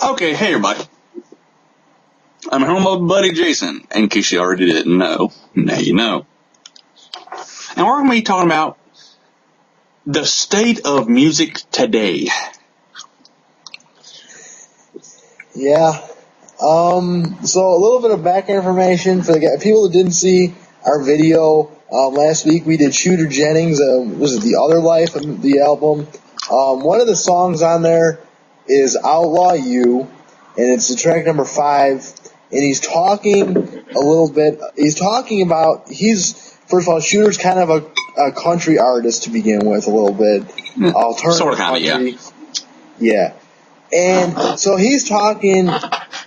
Okay, hey everybody. I'm home with my buddy Jason, in case you already didn't know. Now you know. And we're going to be talking about the state of music today. Yeah. So a little bit of back information for the people that didn't see our video last week. We did Shooter Jennings. Was it The Other Life? The album. One of the songs on there is Outlaw You, and it's the track number 5. And he's talking a little bit. He's talking about first of all, Shooter's kind of a country artist to begin with, a little bit alternative Sort of, country. Yeah. And so he's talking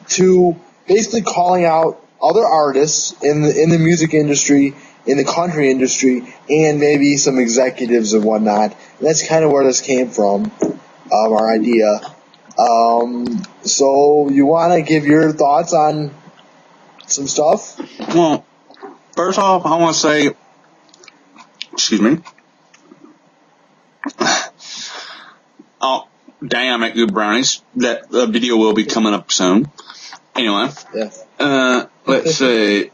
to basically calling out other artists in the music industry, in the country industry, and maybe some executives and whatnot. And that's kind of where this came from, our idea. So you want to give your thoughts on some stuff? Well, first off, I want to say, excuse me. Oh, dang, I make good brownies. That video will be coming up soon. Anyway, yeah. Let's say,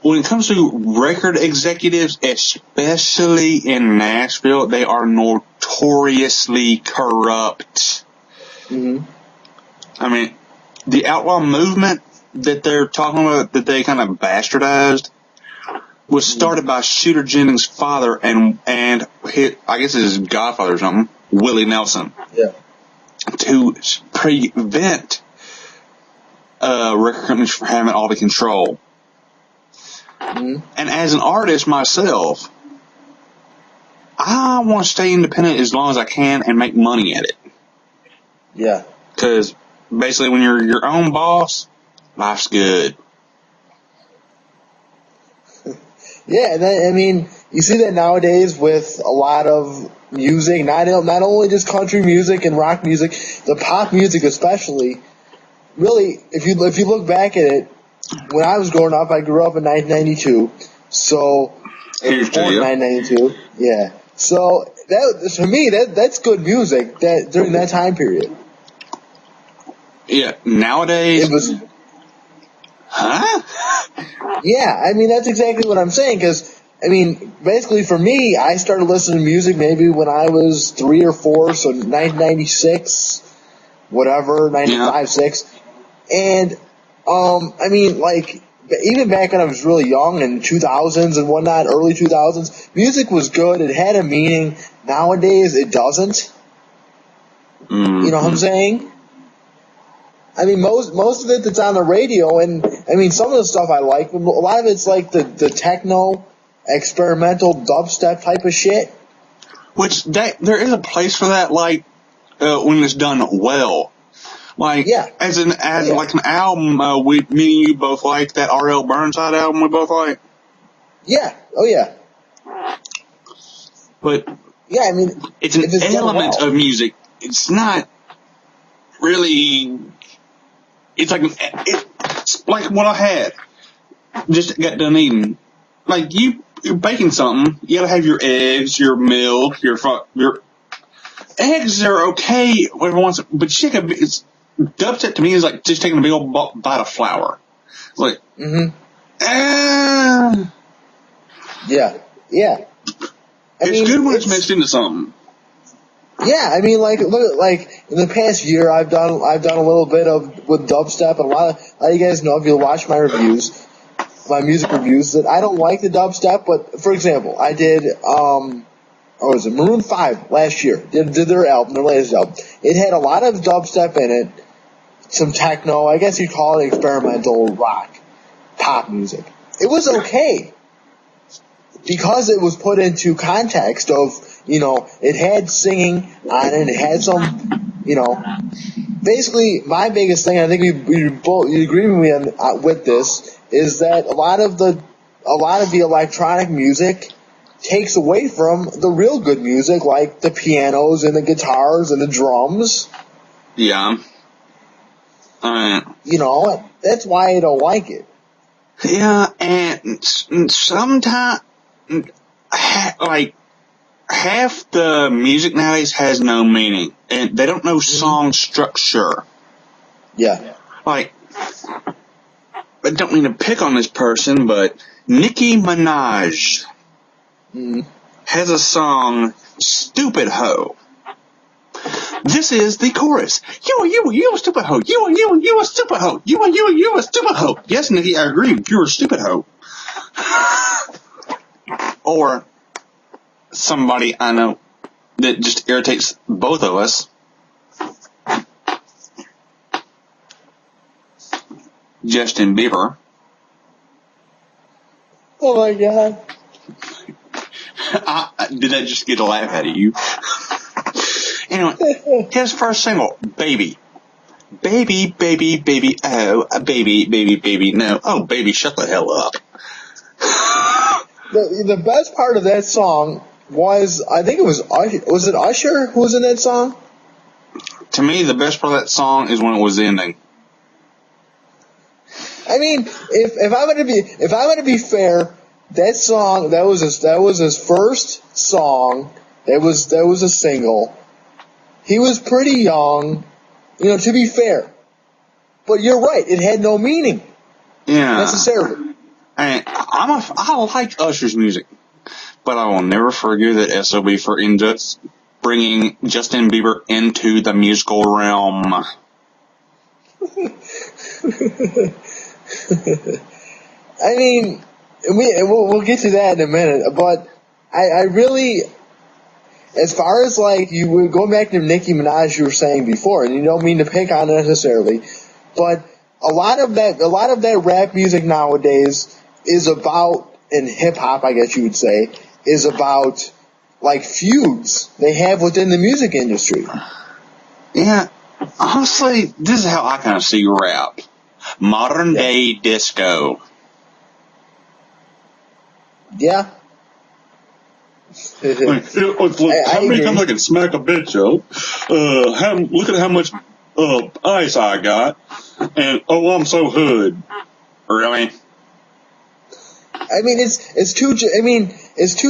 when it comes to record executives, especially in Nashville, they are notoriously corrupt. Mm-hmm. I mean, the outlaw movement that they're talking about, that they kind of bastardized, was started by Shooter Jennings' father and his, I guess it's his godfather or something, Willie Nelson. Yeah. To prevent record companies from having all the control. Mm-hmm. And as an artist myself, I want to stay independent as long as I can and make money at it. Yeah. Because basically when you're your own boss, life's good. Yeah, I mean, you see that nowadays with a lot of music, not only just country music and rock music, the pop music especially. Really, if you look back at it, when I was growing up, I grew up in 1992, so Here's to born in you. 1992. Yeah, so that for me that's good music that during that time period. Yeah, nowadays. It was. Huh? Yeah, I mean, that's exactly what I'm saying, because, I mean, basically for me, I started listening to music maybe when I was 3 or 4, so 1996, whatever, 95, 6, and, I mean, like, even back when I was really young in 2000s and whatnot, early 2000s, music was good, it had a meaning. Nowadays, it doesn't. Mm-hmm. You know what I'm saying? I mean, most of it that's on the radio, and I mean, some of the stuff I like, but a lot of it's like the techno, experimental dubstep type of shit. Which there is a place for that, like when it's done well. Like as an album, me and you both like that R.L. Burnside album. We both like. Yeah. Oh yeah. But yeah, I mean, it's an element of music. It's not really. It's like what I had. Just got done eating. Like you're baking something. You gotta have your eggs, your milk, your eggs are okay every once, but it's dubstep to me is like just taking a big old bite of flour. It's like, yeah. It's good when it's mixed into something. Yeah, I mean, like look, like in the past year, I've done a little bit with dubstep, and a lot of you guys know if you watch my reviews, my music reviews, that I don't like the dubstep. But for example, I did what was it, Maroon 5 last year did their album, their latest album. It had a lot of dubstep in it, some techno, I guess you'd call it experimental rock, pop music. It was okay. Because it was put into context of, it had singing on it, it had some, basically my biggest thing, I think you agree with me with this, is that a lot of the electronic music takes away from the real good music, like the pianos and the guitars and the drums. Yeah. That's why I don't like it. Yeah, and sometimes, like, half the music nowadays has no meaning, and they don't know song structure. Yeah. Like, I don't mean to pick on this person, but Nicki Minaj has a song, Stupid Hoe. This is the chorus. You a stupid hoe. You a stupid hoe. You a stupid hoe. Yes, Nicki, I agree. You're a stupid hoe. Or somebody I know that just irritates both of us. Justin Bieber. Oh my God. Did that just get a laugh out of you? Anyway, his first single, Baby. Baby, baby, baby, oh, baby, baby, baby, no. Oh, baby, shut the hell up. The best part of that song was, I think it was it Usher who was in that song? To me, the best part of that song is when it was ending. I mean, if I'm gonna be fair, that song that was his first song. That was a single. He was pretty young, to be fair. But you're right, it had no meaning. Yeah. Necessarily. I like Usher's music, but I will never forgive that SOB for bringing Justin Bieber into the musical realm. I mean, we'll get to that in a minute, but I really, as far as like you were going back to Nicki Minaj, you were saying before, and you don't mean to pick on it necessarily, but a lot of that rap music nowadays is about, in hip hop, I guess you would say, is about like feuds they have within the music industry. Yeah, honestly, this is how I kind of see rap. Modern day disco. Yeah. How many times I can smack a bitch up? Look at how much ice I got, and I'm so hood. Really? I mean, it's too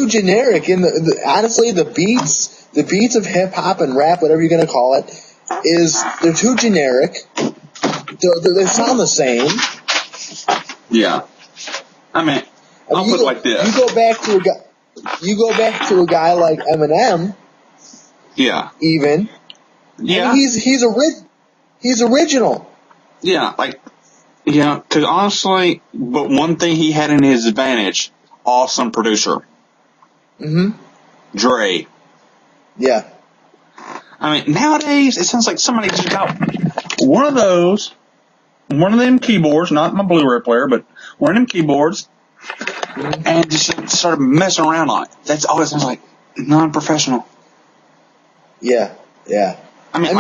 generic. And honestly, the beats of hip hop and rap, whatever you're gonna call it, they're too generic. They sound the same. Yeah. I mean, I'll put it like this. You go back to a guy like Eminem. Yeah. Even. Yeah. I mean, he's original. Yeah, because honestly, but one thing he had in his advantage, awesome producer. Mm-hmm. Dre. Yeah. I mean, nowadays, it sounds like somebody just got one of them keyboards, not my Blu-ray player, but one of them keyboards, and just started messing around on it. That's all it sounds like. Non-professional. Yeah. Yeah. I mean,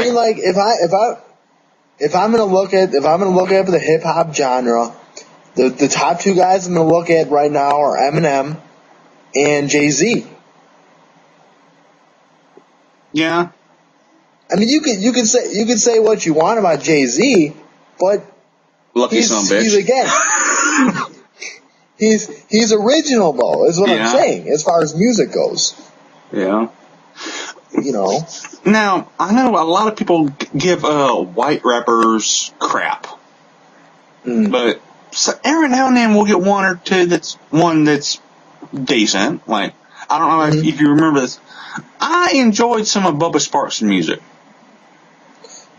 if I'm gonna look at the hip hop genre, the top two guys I'm gonna look at right now are Eminem and Jay-Z. Yeah. I mean, you can say what you want about Jay-Z, but lucky son of a bitch. He's original though, is what I'm saying, as far as music goes. Yeah. Now, I know a lot of people give white rappers crap. But every now and then we'll get one or two that's decent. Like, I don't know if you remember this. I enjoyed some of Bubba Sparks' music.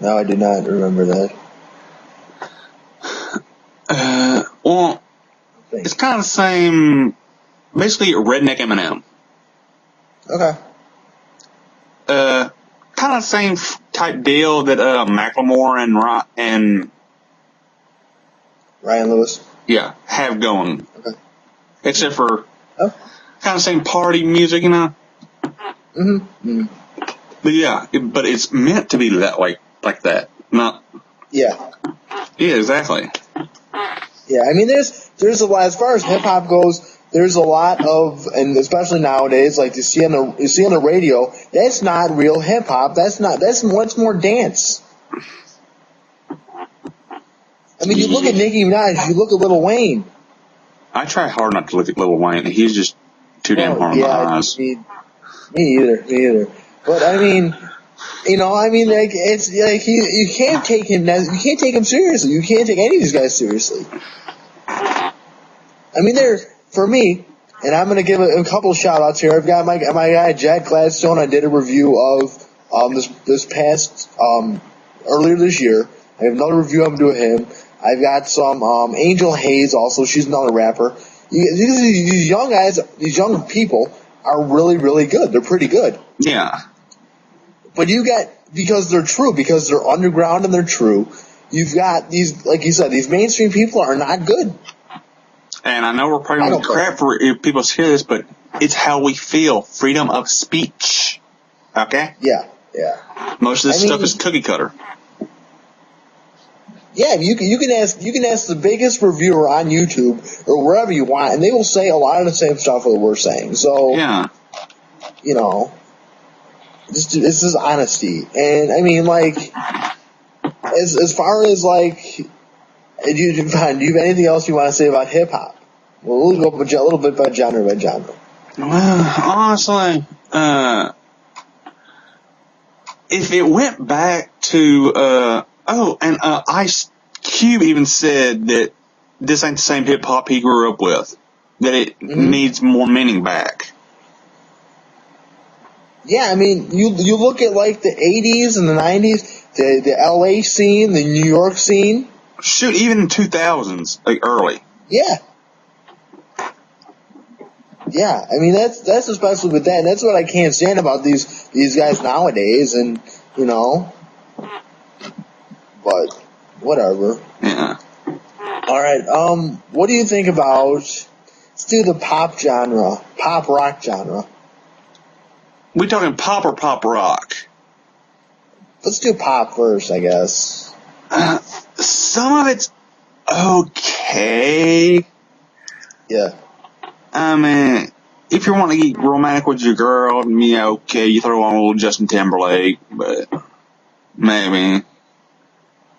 No, I do not remember that. Well, it's kind of the same, basically redneck Eminem. Okay. Kind of the same type deal that Macklemore and Ryan Lewis. Yeah, have going. Okay. Except for kind of same party music, Mm-hmm. But yeah, but it's meant to be that way, like that. Not. Yeah. Yeah, exactly. Yeah, I mean, there's a lot, as far as hip hop goes. There's a lot of, and especially nowadays, like you see on the radio, that's not real hip hop. That's much more dance. I mean, you look at Nicki Minaj, you look at Lil Wayne. I try hard not to look at Lil Wayne. He's just too damn hard on my eyes. Me either. But I mean, You know, I mean, like it's like you can't take him. You can't take him seriously. You can't take any of these guys seriously. I mean, they're for me, and I'm gonna give a couple shout outs here. I've got my guy Jack Gladstone. I did a review of this past earlier this year. I have another review I'm doing him. I've got some Angel Hayes also. She's another rapper. These young guys, these young people are really, really good. They're pretty good. Yeah. But you got, because they're true, because they're underground and they're true, you've got these, like you said, these mainstream people are not good. And I know we're probably going to crap for if people hear this, but it's how we feel. Freedom of speech. Okay? Yeah, yeah. Most of this stuff is cookie cutter. Yeah, you can ask the biggest reviewer on YouTube or wherever you want, and they will say a lot of the same stuff that we're saying. So, yeah, you know, this is honesty, and I mean, like, as far as like, do you have anything else you want to say about hip hop? Well, we'll go a little bit by genre by genre. Well, honestly, if it went back to Ice Cube even said that this ain't the same hip hop he grew up with. That it needs more meaning back. Yeah, I mean, you look at like the 80s and the 90s, the LA scene, the New York scene. Shoot, even 2000s, like early. Yeah. Yeah, I mean that's especially with that, and that's what I can't stand about these guys nowadays, and you know. But whatever. Yeah. All right. What do you think about? Let's do the pop genre, pop rock genre. We talking pop or pop rock? Let's do pop first, I guess. Some of it's okay. Yeah. I mean, if you want to get romantic with your girl, yeah, okay, you throw on a little Justin Timberlake, but maybe.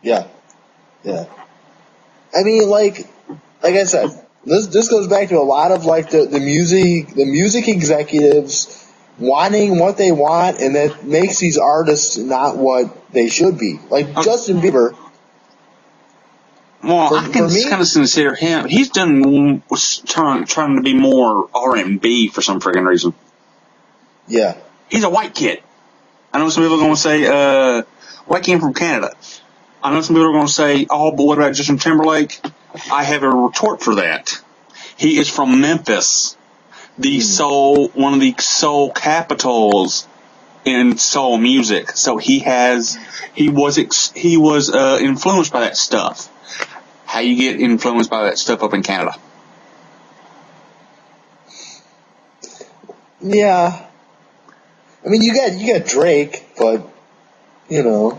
Yeah. Yeah. I mean, like I said, this goes back to a lot of like the music executives wanting what they want, and that makes these artists not what they should be. Like Justin Bieber. Well, I can kind of consider him. He's trying to be more R&B for some freaking reason. Yeah. He's a white kid. I know some people are going to say, white kid from Canada. I know some people are going to say, oh, but what about Justin Timberlake? I have a retort for that. He is from Memphis, one of the soul capitals in soul music. So he was influenced by that stuff. How you get influenced by that stuff up in Canada? Yeah. I mean, you got Drake, but you know.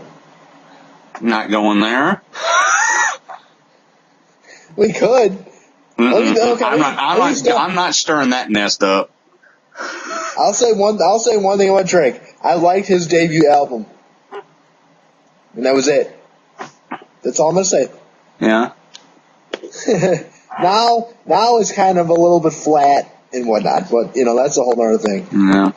Not going there. We could. Okay. I'm not stirring that nest up. I'll say one thing about Drake. I liked his debut album, and that was it. That's all I'm gonna say. Yeah. Now it's kind of a little bit flat and whatnot, but you know that's a whole other thing. Yeah.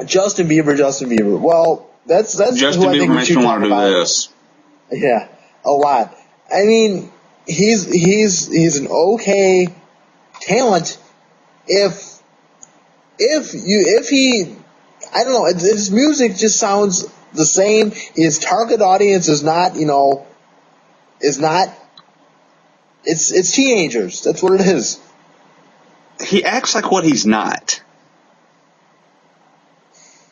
Justin Bieber. Well, that's Justin who I think Bieber we makes should me talk want to do about. this. Yeah, a lot. I mean, he's an okay talent if he, I don't know, his music just sounds the same. His target audience is not, it's teenagers. That's what it is. He acts like what he's not.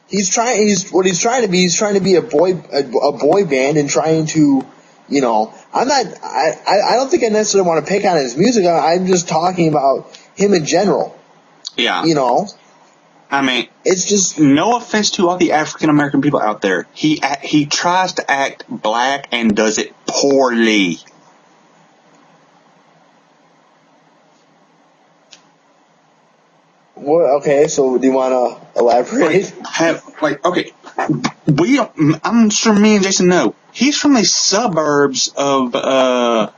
He's trying to be a boy band and trying to, I don't think I necessarily want to pick on his music. I'm just talking about him in general. Yeah. I mean, it's just no offense to all the African American people out there. He tries to act black and does it poorly. Well, okay, so do you want to elaborate? I'm sure me and Jason know. He's from the suburbs of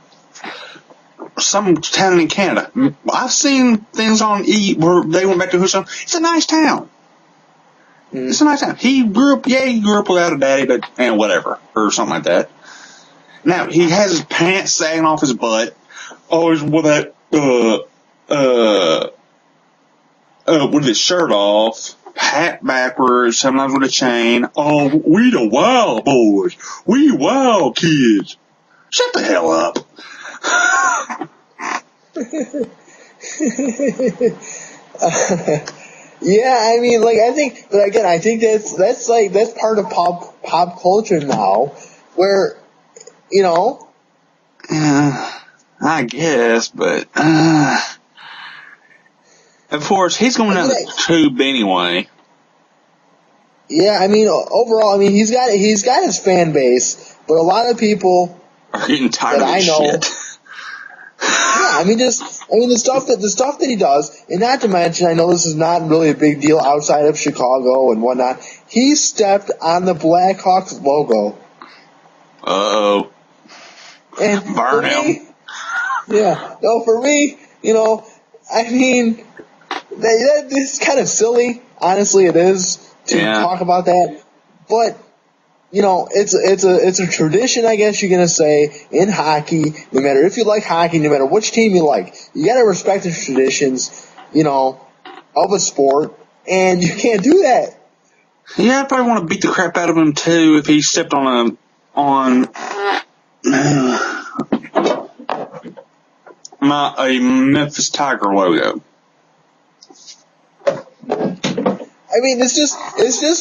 some town in Canada. I've seen things on where they went back to Houston. It's a nice town. It's a nice time. He grew up without a daddy, but, whatever, or something like that. Now, he has his pants sagging off his butt, always with that, with his shirt off, hat backwards, sometimes with a chain. Oh, we the wild boys. We wild kids. Shut the hell up. Yeah, I mean, like, I think that's part of pop culture now, where, you know. I guess, but, of course, he's going down the tube anyway. Yeah, I mean, overall, I mean, he's got his fan base, but a lot of people are getting tired of his shit. Yeah, I mean, the stuff that he does, and not to mention, I know this is not really a big deal outside of Chicago and whatnot. He stepped on the Blackhawks logo. Uh-oh. And burn him. For me, I mean, that is kind of silly. Honestly, it is to talk about that, but. It's a tradition, I guess you're gonna say, in hockey. No matter if you like hockey, no matter which team you like, you gotta respect the traditions, of a sport, and you can't do that. Yeah, I'd probably want to beat the crap out of him too if he stepped on a Memphis Tiger logo. I mean, it's just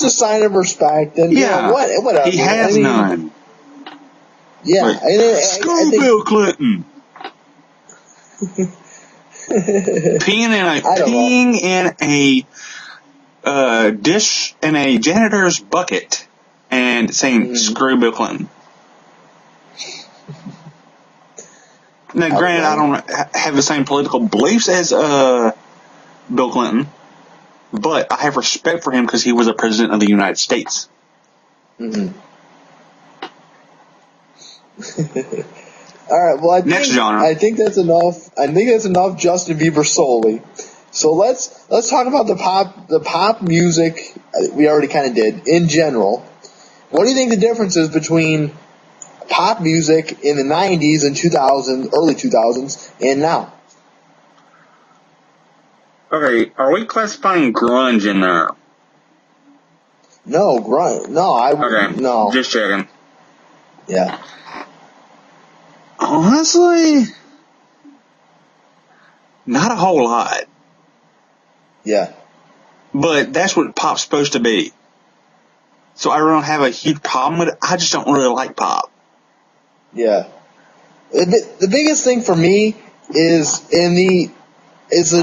a sign of respect, and whatever. He has none. Yeah, like, screw Bill Clinton. peeing in a dish in a janitor's bucket and saying "screw Bill Clinton." Now, granted, I don't have the same political beliefs as Bill Clinton. But I have respect for him because he was a president of the United States. Mm-hmm. All right. Well, I think that's enough. I think that's enough, Justin Bieber solely. So let's talk about the pop music. We already kind of did in general. What do you think the difference is between pop music in the 90s and 2000s, early 2000s, and now? Okay, are we classifying grunge in there? No, grunge. No, no. Just checking. Yeah. Honestly, not a whole lot. Yeah. But that's what pop's supposed to be. So I really don't have a huge problem with it. I just don't really like pop. Yeah. The biggest thing for me is the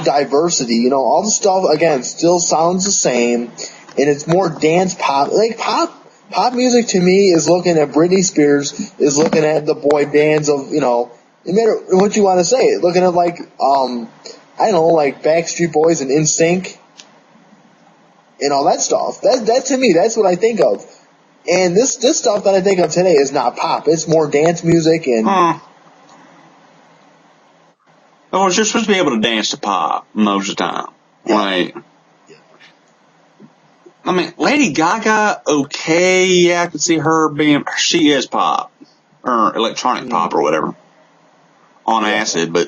diversity. All the stuff, again, still sounds the same, and it's more dance pop. Like, pop music to me is looking at Britney Spears, is looking at the boy bands of, no matter what you want to say, looking at, like, I don't know, like Backstreet Boys and NSYNC, and all that stuff. That to me, that's what I think of. And this stuff that I think of today is not pop. It's more dance music and... Oh, you're supposed to be able to dance to pop most of the time. Like, I mean, Lady Gaga, okay, yeah, I can see her she is pop. Or electronic pop or whatever. On acid, but...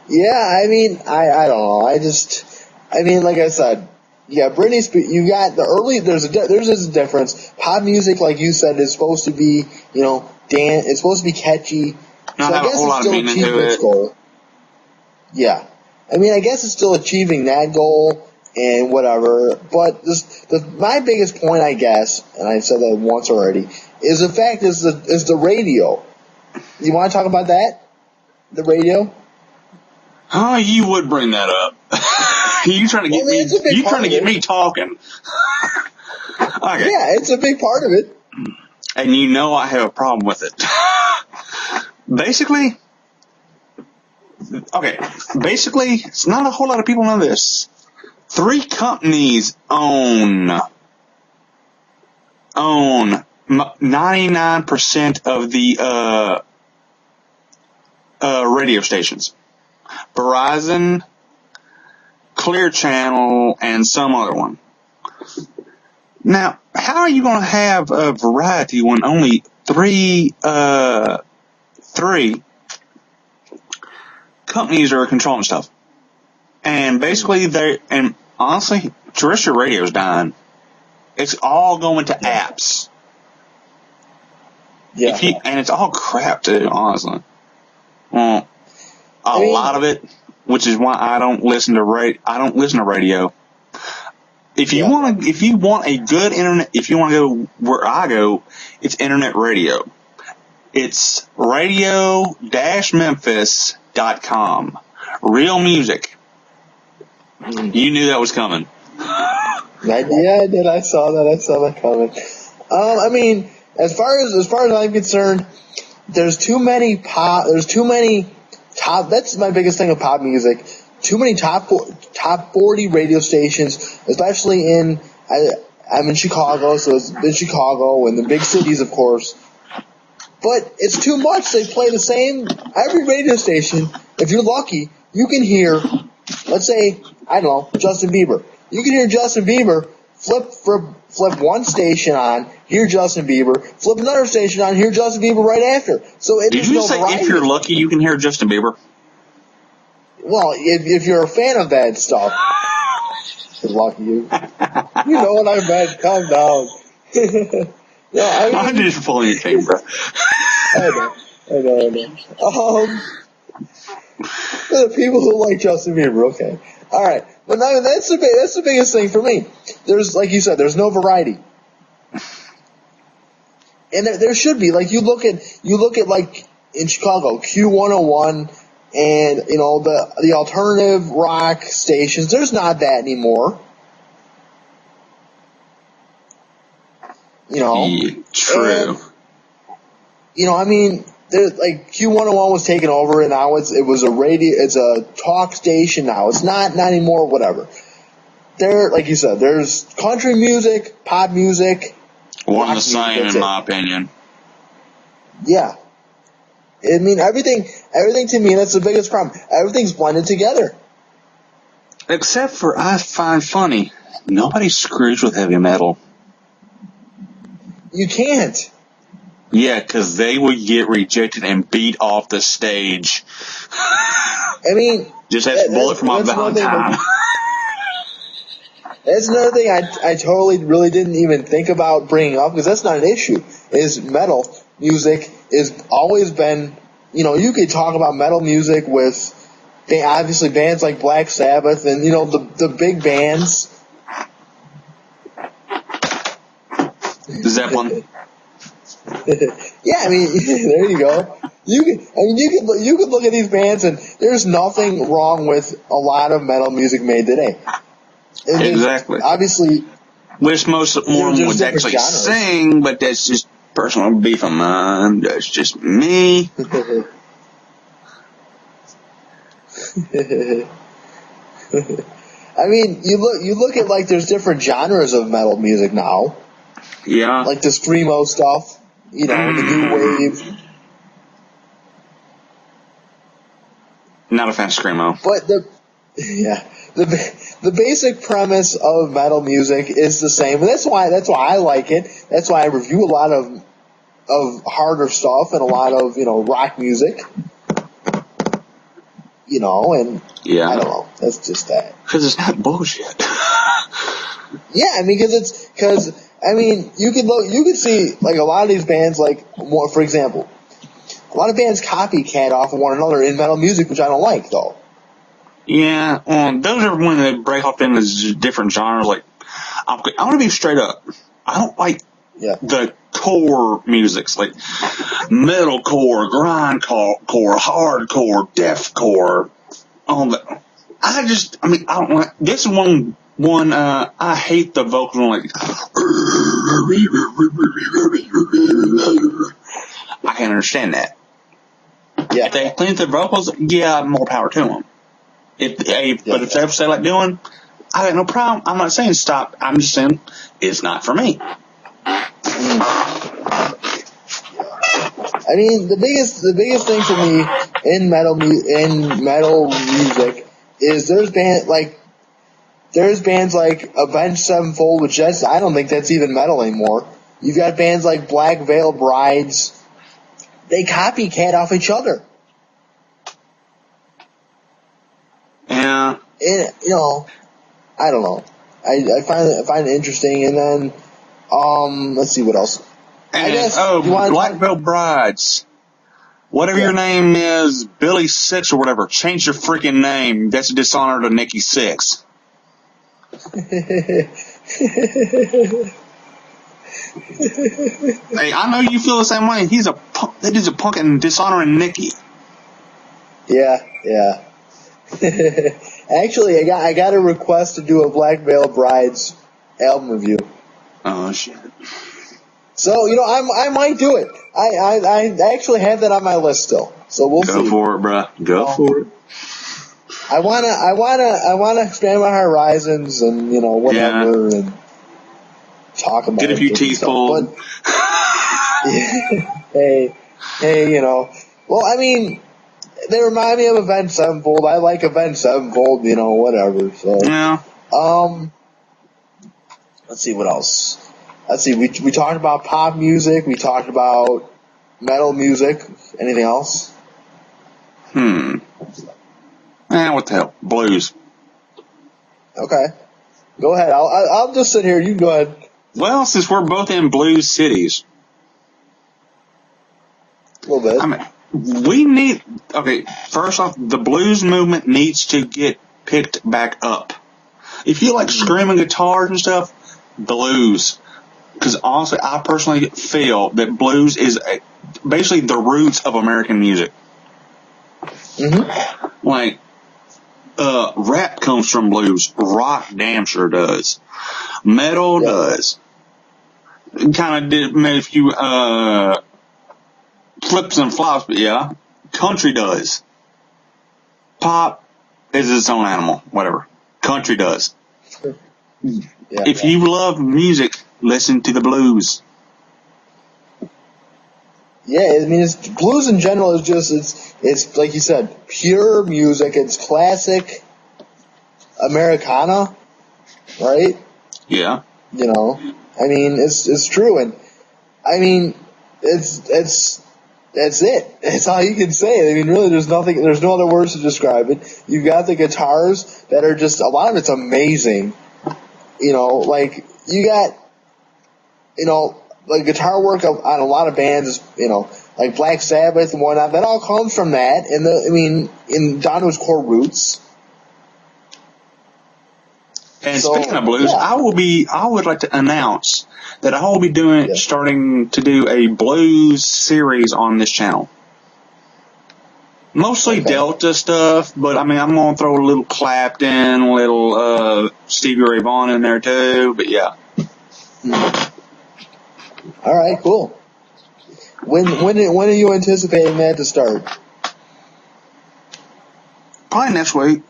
Yeah, I mean, I don't know. Like I said, you got Britney Spears, you got the early, there's a difference. Pop music, like you said, is supposed to be, dance, it's supposed to be catchy. So I guess it's still achieving its goal. Yeah. I mean, I guess it's still achieving that goal and whatever, but my biggest point, I guess, and I've said that once already, is the fact is the radio. You want to talk about that? The radio? Oh, you would bring that up. You trying to get me? You trying to get me talking? Okay. Yeah, it's a big part of it. And I have a problem with it. Basically, it's not a whole lot of people know this. 3 companies own 99% of the radio stations. Verizon, Clear Channel, and some other one. Now, how are you going to have a variety when only three companies are controlling stuff? And basically, and honestly, terrestrial radio is dying. It's all going to apps. Yeah. And it's all crap too, honestly. Well, a lot of it, which is why I don't listen to radio. If you want a good internet, if you want to go where I go, it's internet radio. It's radio-memphis.com. Real music. You knew that was coming. I did. I saw that coming. I mean, as far as I'm concerned, there's too many top. That's my biggest thing with pop music. Too many top 40 radio stations, especially I'm in Chicago, so it's in Chicago and the big cities, of course. But it's too much. They play the same every radio station. If you're lucky, you can hear, let's say, I don't know, Justin Bieber. You can hear Justin Bieber, flip one station on, hear Justin Bieber, flip another station on, hear Justin Bieber right after. So Did you say if you're lucky, you can hear Justin Bieber? Well, if you're a fan of that stuff, lucky you. You know what I meant. Calm down. I'm just pulling your team, bro. I know. The people who like Justin Bieber, okay. All right. But no, that's the biggest thing for me. There's, like you said, there's no variety. And there should be. Like, you look at like in Chicago, Q101 and, you know, the alternative rock stations. There's not that anymore. You know? Yeah, true. And, you know, I mean, like Q101 was taken over, and now it's a talk station now. It's not anymore. Whatever. There, like you said, there's country music, pop music. One and the same, in my opinion. Yeah. I mean, everything to me, that's the biggest problem. Everything's blended together. Except for, I find funny, nobody screws with heavy metal. You can't. Yeah, because they would get rejected and beat off the stage. I mean, just as bullet from my Valentine. That's another thing I totally really didn't even think about bringing up, because that's not an issue. Is metal music is always been, you know, you could talk about metal music with obviously bands like Black Sabbath and, you know, the big bands. Zeppelin. Yeah, I mean, there you go. You could look at these bands, and there's nothing wrong with a lot of metal music made today. I mean, exactly. Obviously, wish more would actually sing, but that's just personal beef of mine. That's just me. I mean, you look at, like, there's different genres of metal music now. Yeah. Like the screamo stuff, you know, the new wave. Not a fan of screamo. But the basic premise of metal music is the same, and that's why I like it. That's why I review a lot of harder stuff and a lot of, you know, rock music. You know, and yeah. I don't know. That's just that. Because it's not bullshit. Yeah, I mean, because you could see, like, a lot of these bands, like, for example, a lot of bands copycat off of one another in metal music, which I don't like, though. Yeah, those are when they break off into different genres. Like, I want to be straight up. I don't like the core musics, like metalcore, grindcore, hardcore, deathcore. I don't like. This is one. I hate the vocals. Like, I can understand that. Yeah. If they clean the vocals, yeah, more power to them. But if that's what they like doing, I got no problem. I'm not saying stop. I'm just saying it's not for me. I mean, the biggest thing for me in metal music is there's band, like, there's bands like Avenged Sevenfold, which I don't think that's even metal anymore. You've got bands like Black Veil Brides. They copycat off each other. Yeah. And, I don't know. I find it interesting. And then, let's see what else. And, Black Veil Brides. Whatever your name is, Billy Six or whatever, change your freaking name. That's a dishonor to Nikki Six. Hey, I know you feel the same way. That is a punk and dishonoring Nikki. Yeah. Actually, I got a request to do a Black Veil Brides album review. Oh shit! So I might do it. I actually have that on my list still. So we'll see. Go for it, bruh. Go for it. I wanna expand my horizons and whatever and talk about. Get a few teeth pulled. Hey, well, I mean, they remind me of Avenged Sevenfold. I like Avenged Sevenfold, whatever. So yeah. Let's see what else. Let's see. We talked about pop music. We talked about metal music. Anything else? What the hell? Blues. Okay. Go ahead. I'll just sit here. You go ahead. Well, since we're both in blues cities. A little bit. I mean, first off, the blues movement needs to get picked back up. If you like screaming guitars and stuff, blues. Because honestly, I personally feel that blues is basically the roots of American music. Mm-hmm. Like, rap comes from blues. Rock damn sure does. Metal does. Kind of did made a few flips and flops, but yeah. Country does. Pop is its own animal. Whatever. Country does. If you love music, listen to the blues. Yeah, I mean, blues in general is just, it's like you said, pure music. It's classic Americana, right? Yeah. I mean, it's true. And, I mean, that's it. That's all you can say. I mean, really, there's no other words to describe it. You've got the guitars that are just, a lot of it's amazing. Like, you got, like guitar work on a lot of bands, like Black Sabbath and whatnot. That all comes from that, in down to its core roots. And speaking of blues, I would like to announce that I will be starting to do a blues series on this channel. Mostly Delta stuff, but I'm going to throw a little Clapton, a little Stevie Ray Vaughan in there too, but yeah. All right, cool. When are you anticipating that to start? Probably next week.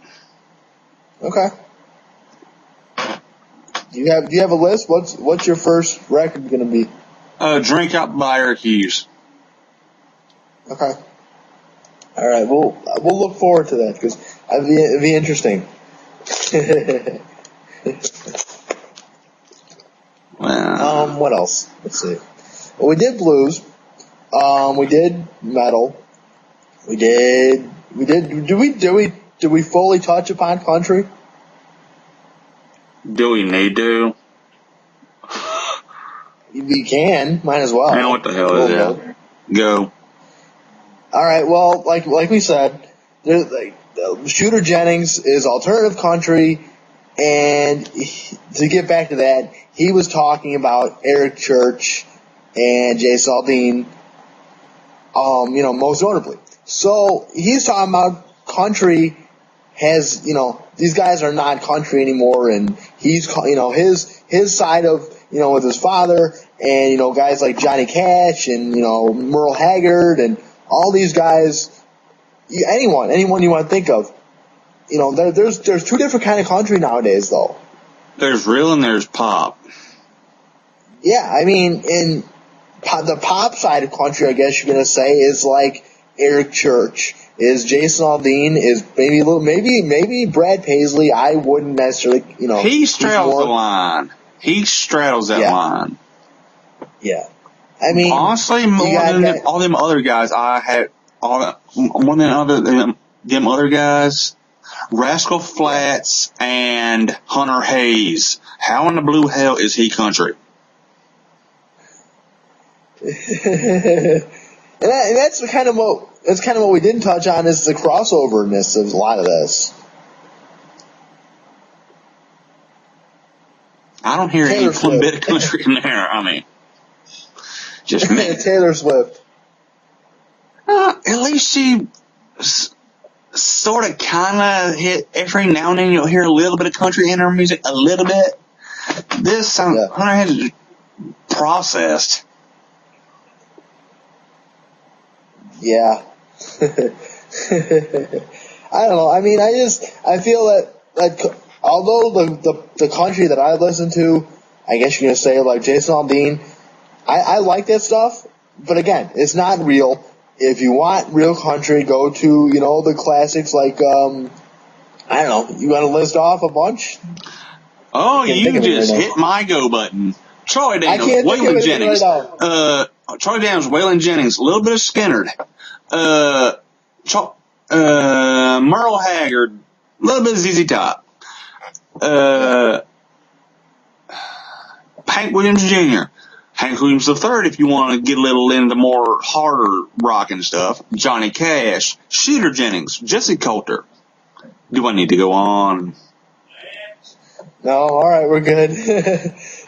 Okay. Do you have a list? What's your first record going to be? Drink Out by Eric Hughes. Okay. All right, we'll look forward to that because it'd be interesting. Wow. What else? Let's see. Well, we did blues. We did metal. Did we fully touch upon country? Do we need to? We can. Might as well. I know what the hell is that. Go. All right. Well, like we said, Shooter Jennings is alternative country, and to get back to that, he was talking about Eric Church and Jay Saldine, most notably. So he's talking about country has, these guys are not country anymore, and he's, his side of, with his father, and, guys like Johnny Cash and, Merle Haggard and all these guys, anyone you want to think of, there's two different kind of country nowadays, though. There's real and there's pop. Yeah, I mean, in the pop side of country, I guess you're going to say, is like, Eric Church, is Jason Aldean, is maybe Brad Paisley. I wouldn't necessarily, He straddles the line. He straddles that line. Yeah. I mean, honestly, more than all them other guys, more than them other guys, Rascal Flatts and Hunter Hayes. How in the blue hell is he country? and that's kind of what we didn't touch on, is the crossoverness of a lot of this. I don't hear any one bit of country in there. I mean, just me. Taylor Swift. At least she sort of kind of hit every now and then. You'll hear a little bit of country in her music, a little bit. This Hunter has processed. Yeah. I don't know. I mean, I feel that although the country that I listen to, I guess you're going to say, like Jason Aldean, I like that stuff, but again, it's not real. If you want real country, go to, the classics like, I don't know, you want to list off a bunch? Oh, you just hit my go button. Troy Daniels, Waylon Jennings. Troy Daniels, Waylon Jennings, a little bit of Skinnerd. Merle Haggard, a little bit of ZZ Top. Hank Williams Jr., Hank Williams III, if you want to get a little into more harder rock and stuff. Johnny Cash, Shooter Jennings, Jesse Coulter. Do I need to go on? No, all right, we're good.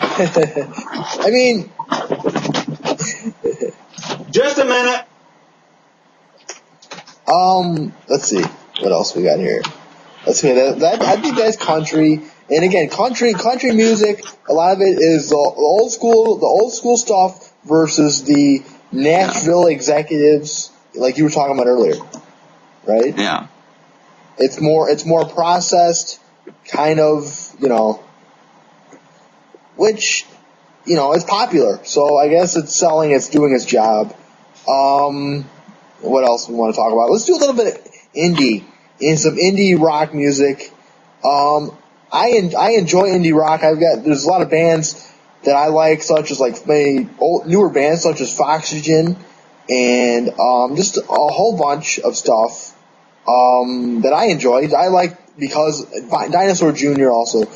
I mean, just a minute. Let's see what else we got here. Let's see. I think that's country. And again, country music, a lot of it is the old school stuff versus the Nashville executives, like you were talking about earlier, right? Yeah. It's more processed, kind of, which, it's popular. So I guess it's selling, it's doing its job. What else we want to talk about? Let's do a little bit of some indie rock music. I enjoy indie rock. There's a lot of bands that I like, such as like maybe newer bands such as Foxygen, and just a whole bunch of stuff that I enjoy. I like because Dinosaur Jr. also.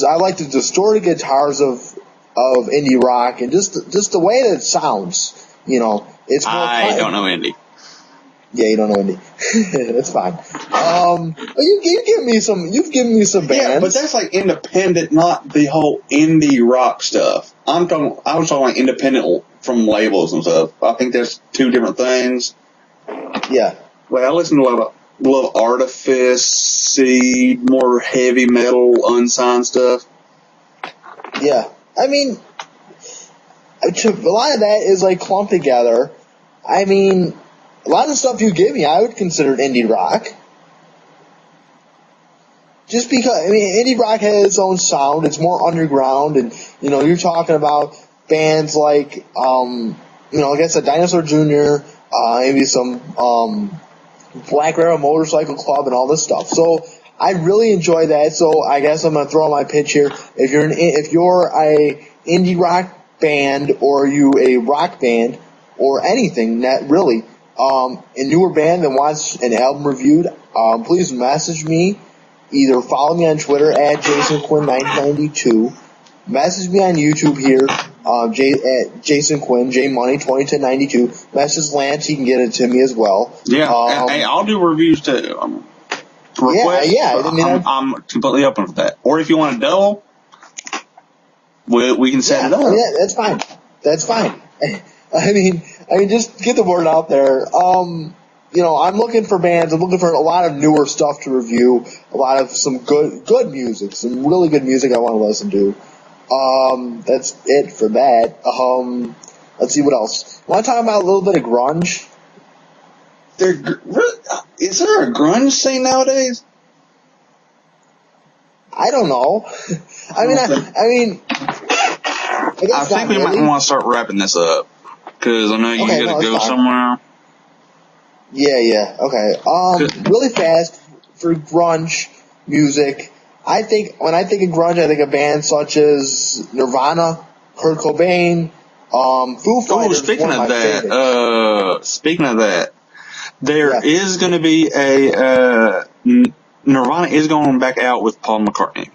I like the distorted guitars of indie rock, and just the way that it sounds. It's more I don't know indie. Yeah, you don't know indie. That's fine. You've given me some bands. Yeah, but that's like independent, not the whole indie rock stuff. I was talking like independent from labels and stuff. I think there's two different things. Yeah. Like I listen to a lot of Artifice, Seed, more heavy metal, unsigned stuff. Yeah. I mean, a lot of that is like clumped together. I mean, a lot of the stuff you give me, I would consider indie rock. Just because, indie rock has its own sound. It's more underground, and, you're talking about bands like, like I said, Dinosaur Jr., maybe some, Black Arrow Motorcycle Club and all this stuff. So, I really enjoy that, so I guess I'm gonna throw out my pitch here. If you're a indie rock band, or you a rock band, or anything that really, a newer band that wants an album reviewed, please message me. Either follow me on Twitter at JasonQuinn1992. Message me on YouTube here, at Jason Quinn, JMoney201092. Message Lance, he can get it to me as well. Yeah, hey, I'll do reviews too. I'm completely open for that. Or if you want to double, we can set it up. Yeah, that's fine. Just get the word out there. I'm looking for bands. I'm looking for a lot of newer stuff to review. A lot of some good music, some really good music I want to listen to. That's it for that. Let's see what else. Want to talk about a little bit of grunge? Is there a grunge scene nowadays? I don't know. I think we might want to start wrapping this up, because I know you got to go somewhere. Yeah. Okay. Really fast for grunge music. When I think of grunge, I think of bands such as Nirvana, Kurt Cobain, Foo Oh, Fighters. One of my favorites. speaking of that, there Yeah. is going to be Nirvana is going back out with Paul McCartney.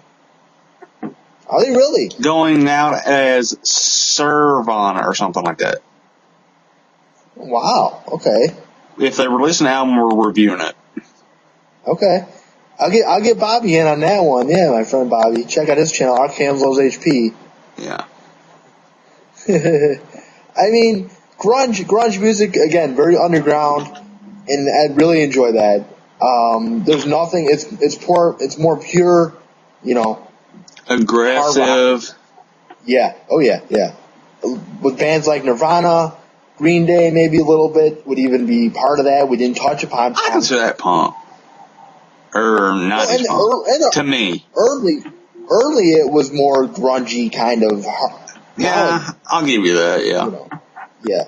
Are they really? Going out as Sirvana or something like that. Wow. Okay. If they release an album, we're reviewing it. Okay. I'll get Bobby in on that one. Yeah, my friend Bobby. Check out his channel, Arkham Loves HP. Yeah. I mean, grunge music, again, very underground, and I really enjoy that. There's nothing, it's more pure, you know, Aggressive. Yeah. Oh yeah. With bands like Nirvana, Green Day, maybe a little bit would even be part of that. We didn't touch upon. I consider that punk. Or not punk. To me. Early it was more grungy kind of. Yeah, I'll give you that, yeah. You know, yeah.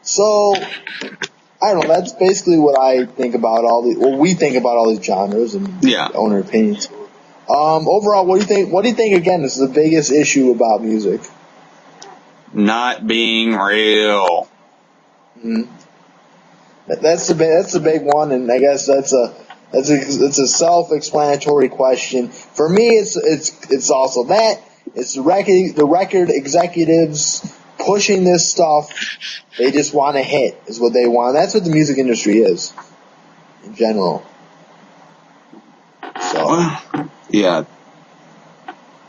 So, I don't know, that's basically what I think about we think about all these genres and own our opinions. Overall, what do you think? What do you think, again, is the biggest issue about music? Not being real. Mm-hmm. That's the big one, and I guess it's a self-explanatory question. For me, it's also that. It's the record executives pushing this stuff. They just want to hit, is what they want. That's what the music industry is, in general. So, well, yeah.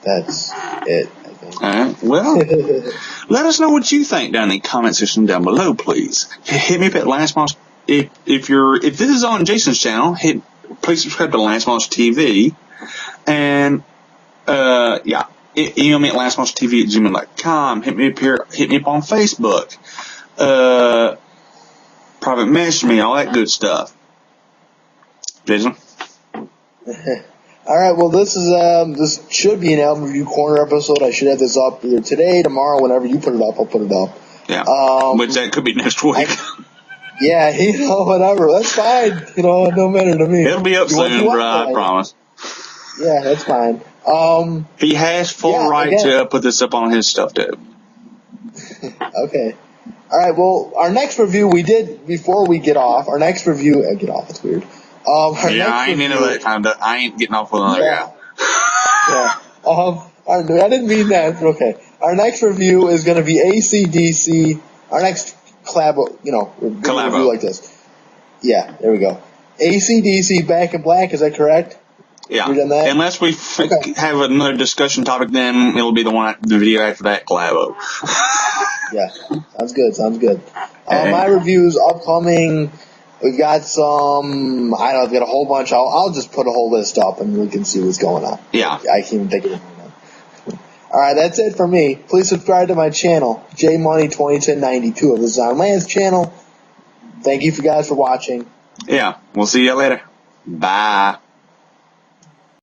That's it, I think. All right. Well, let us know what you think down in the comment section down below, please. Hit me up at Lance Moss. If this is on Jason's channel, please subscribe to Lance Moss TV. And, email me at lancemoss.tv@gmail.com. Hit me up here. Hit me up on Facebook. Private message me, all that good stuff. Jason? All right, well, this should be an album review corner episode. I should have this up either today, tomorrow, whenever you put it up, I'll put it up. Yeah, which that could be next week. Yeah, whatever. That's fine. No matter to me. It'll be up soon, bro, I promise. Yeah, that's fine. He has full right to put this up on his stuff, too. Okay. All right, well, our next review before we get off, get off, it's weird. I ain't into that kind of, I ain't getting off with another guy. Yeah. I didn't mean that. Okay. Our next review is going to be AC/DC. Our next collabo, review like this. Yeah, there we go. AC/DC Back in Black, is that correct? Yeah. Unless we have another discussion topic, then it'll be the video after that collabo. Yeah. Sounds good. My review's upcoming. We've got some, I don't know, I've got a whole bunch. I'll just put a whole list up and we can see what's going on. Yeah. I can't even think of it right now. Alright, that's it for me. Please subscribe to my channel, JMoney201092. This is on Lance channel. Thank you guys for watching. Yeah, we'll see you later. Bye.